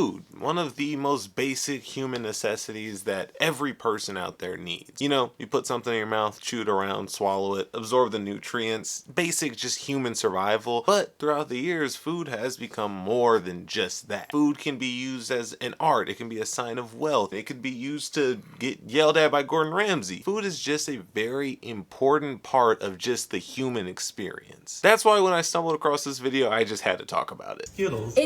food, one of the most basic human necessities that every person out there needs. You know, you put something in your mouth, chew it around, swallow it, absorb the nutrients, basic just human survival. But throughout the years, food has become more than just that. Food can be used as an art, it can be a sign of wealth, it could be used to get yelled at by Gordon Ramsay. Food is just a very important part of just the human experience. That's why when I stumbled across this video, I just had to talk about it. Skittles.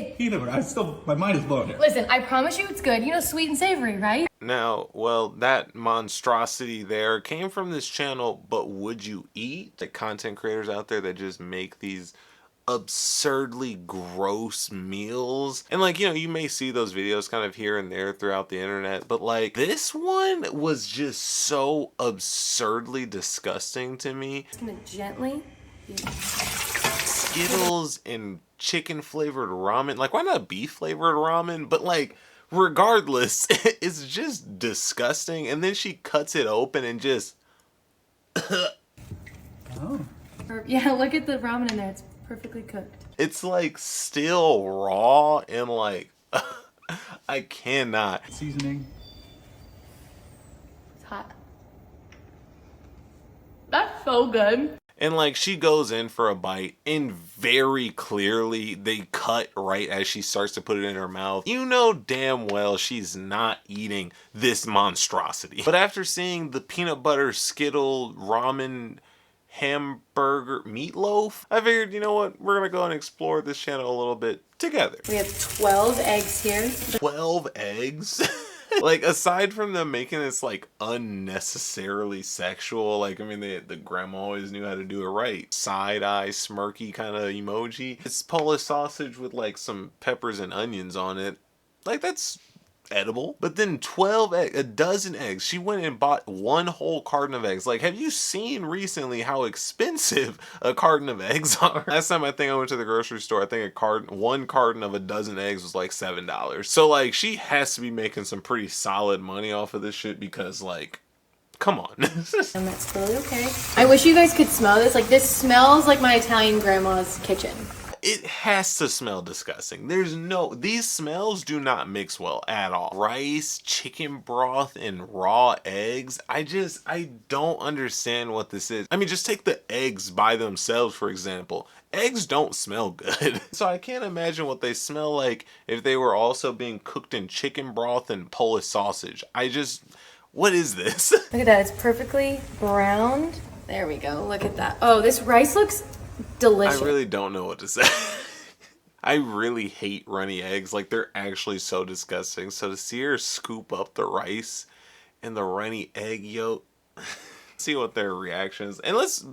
My mind is blown. Listen, I promise you it's good. You know, sweet and savory, right? Now, well, that monstrosity there came from this channel, but would you eat? The content creators out there that just make these absurdly gross meals, and like, you know, you may see those videos kind of here and there throughout the internet, but like this one was just so absurdly disgusting to me. Just gonna gently. Skittles and chicken flavored ramen, like why not beef flavored ramen? But like regardless, it's just disgusting. And then she cuts it open and just Yeah, look at the ramen in there. It's perfectly cooked. It's like still raw and like I cannot. Seasoning. It's hot. That's so good. And like she goes in for a bite and very clearly they cut right as she starts to put it in her mouth. You know damn well she's not eating this monstrosity. But after seeing the peanut butter Skittle ramen hamburger meatloaf, I figured, you know what, we're gonna go and explore this channel a little bit together. We have 12 eggs here. 12 eggs? Like, aside from them making this like unnecessarily sexual, like, I mean, the grandma always knew how to do it right. Side eye smirky kind of emoji. It's Polish sausage with like some peppers and onions on it. Like, that's edible. But then 12 eggs, a dozen eggs. She went and bought one whole carton of eggs. Like, have you seen recently how expensive a carton of eggs are? Last time I think I went to the grocery store, I think one carton of a dozen eggs was like $7. So like she has to be making some pretty solid money off of this shit, because like, come on. And that's totally okay. I wish you guys could smell this. Like, this smells like my Italian grandma's kitchen. It has to smell disgusting. These smells do not mix well at all. Rice, chicken broth, and raw eggs. I don't understand what this is. I mean, just take the eggs by themselves, for example. Eggs don't smell good. So I can't imagine what they smell like if they were also being cooked in chicken broth and Polish sausage. What is this? Look at that. It's perfectly browned. There we go. Look at that. Oh, this rice looks delicious. I really don't know what to say. I really hate runny eggs. Like, they're actually so disgusting. So to see her scoop up the rice and the runny egg yolk, see what their reaction is. And let's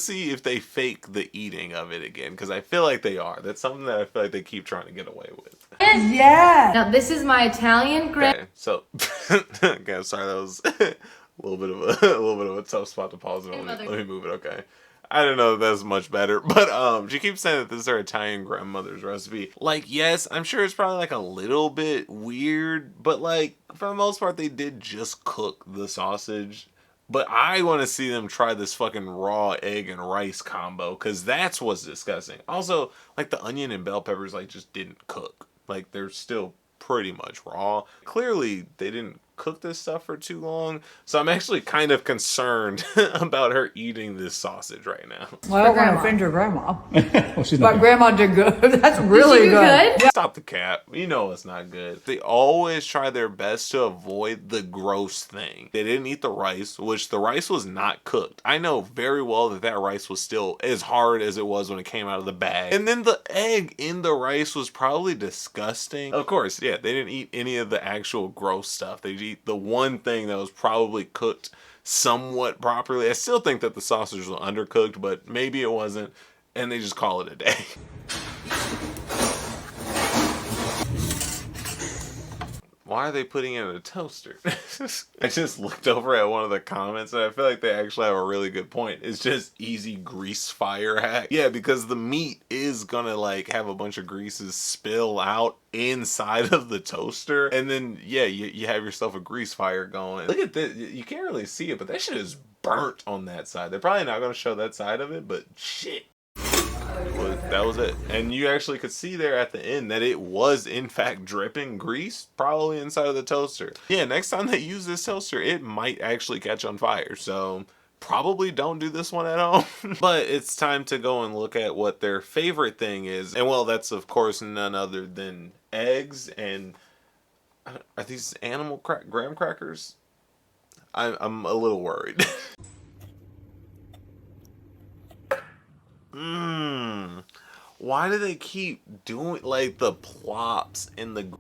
see if they fake the eating of it again, because I feel like they are. That's something that I feel like they keep trying to get away with. Yeah. Now this is my Italian Okay, so okay, I'm sorry, that was a little bit of a tough spot to pause it on. Let me move it. Okay. I don't know if that's much better, but she keeps saying that this is her Italian grandmother's recipe. Like, yes, I'm sure it's probably like a little bit weird, but like for the most part they did just cook the sausage. But I want to see them try this fucking raw egg and rice combo, because that's what's disgusting. Also, like, the onion and bell peppers like just didn't cook. Like, they're still pretty much raw. Clearly they didn't cook this stuff for too long, so I'm actually kind of concerned about her eating this sausage right now. Well, I don't want to offend your grandma. Well, she's not But grandma did good. That's really good. Stop the cap. You know it's not good. They always try their best to avoid the gross thing. They didn't eat the rice, which the rice was not cooked. I know very well that rice was still as hard as it was when it came out of the bag. And then the egg in the rice was probably disgusting. Of course, yeah, they didn't eat any of the actual gross stuff. They eat the one thing that was probably cooked somewhat properly. I still think that the sausage was undercooked, but maybe it wasn't, and they just call it a day. Why are they putting it in a toaster? I just looked over at one of the comments and I feel like they actually have a really good point. It's just easy grease fire hack. Yeah, because the meat is gonna like have a bunch of greases spill out inside of the toaster, and then yeah, you have yourself a grease fire going. Look at this. You can't really see it, but that shit is burnt on that side. They're probably not gonna show that side of it, but shit. That was it. And you actually could see there at the end that it was in fact dripping grease, probably inside of the toaster. Yeah, next time they use this toaster, it might actually catch on fire. So probably don't do this one at home. But it's time to go and look at what their favorite thing is. And well, that's of course none other than eggs. And are these animal graham crackers? I'm a little worried. Why do they keep doing like the plops in the...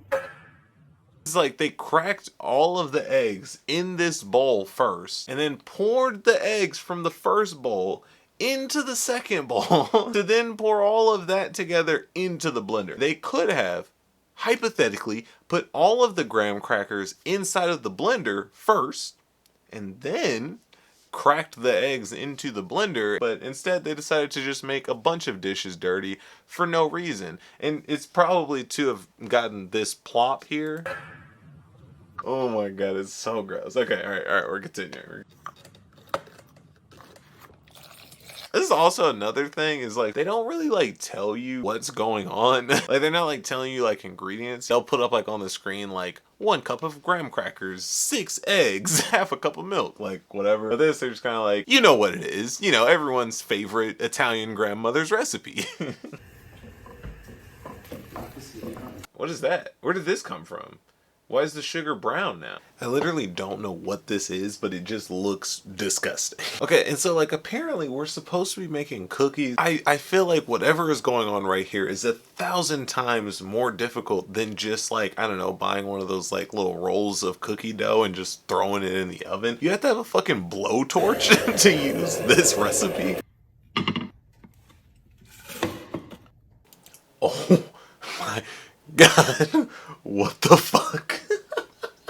It's like they cracked all of the eggs in this bowl first and then poured the eggs from the first bowl into the second bowl to then pour all of that together into the blender. They could have hypothetically put all of the graham crackers inside of the blender first and then cracked the eggs into the blender, but instead they decided to just make a bunch of dishes dirty for no reason. And it's probably to have gotten this plop here. Oh my god, it's so gross. Okay, alright, we're continuing. This is also another thing is like they don't really like tell you what's going on. Like they're not like telling you like ingredients. They'll put up like on the screen like 1 cup of graham crackers, 6 eggs, half a cup of milk, like whatever. But this they're just kind of like, you know what it is. You know, everyone's favorite Italian grandmother's recipe. What is that? Where did this come from? Why is the sugar brown now? I literally don't know what this is, but it just looks disgusting. Okay, and so like apparently we're supposed to be making cookies. I feel like whatever is going on right here is 1,000 times more difficult than just like, I don't know, buying one of those like little rolls of cookie dough and just throwing it in the oven. You have to have a fucking blowtorch to use this recipe. Oh my god, what the fuck?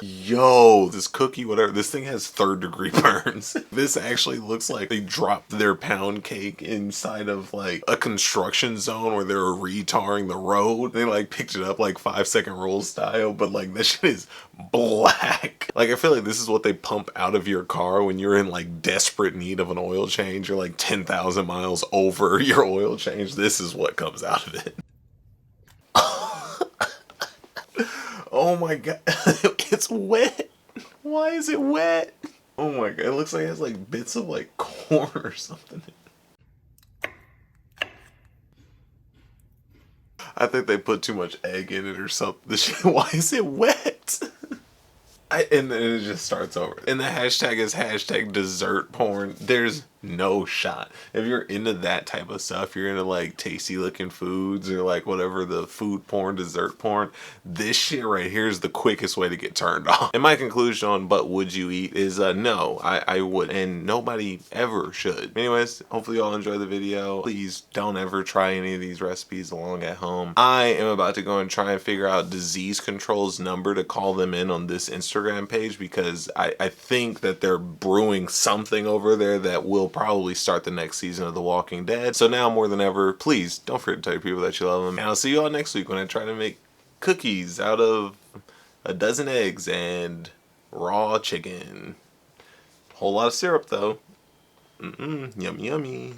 Yo, this cookie, whatever, this thing has 3rd-degree burns. This actually looks like they dropped their pound cake inside of like a construction zone where they were retarring the road. They like picked it up like 5-second roll style, but like this shit is black. Like I feel like this is what they pump out of your car when you're in like desperate need of an oil change. You're like 10,000 miles over your oil change. This is what comes out of it. Oh my god, it's wet. Why is it wet? Oh my god, it looks like it has like bits of like corn or something. I think they put too much egg in it or something. Why is it wet? And then it just starts over. And the hashtag is hashtag dessert porn. There's no shot. If you're into that type of stuff, you're into like tasty looking foods or like whatever, the food porn, dessert porn, this shit right here is the quickest way to get turned off. And my conclusion on but would you eat is no, I would, and nobody ever should. Anyways, hopefully you all enjoy the video. Please don't ever try any of these recipes along at home. I am about to go and try and figure out Disease Control's number to call them in on this Instagram page because I think that they're brewing something over there that will probably start the next season of The Walking Dead. So now more than ever, please don't forget to tell your people that you love them. And I'll see you all next week when I try to make cookies out of a dozen eggs and raw chicken. Whole lot of syrup though. Yummy, yummy.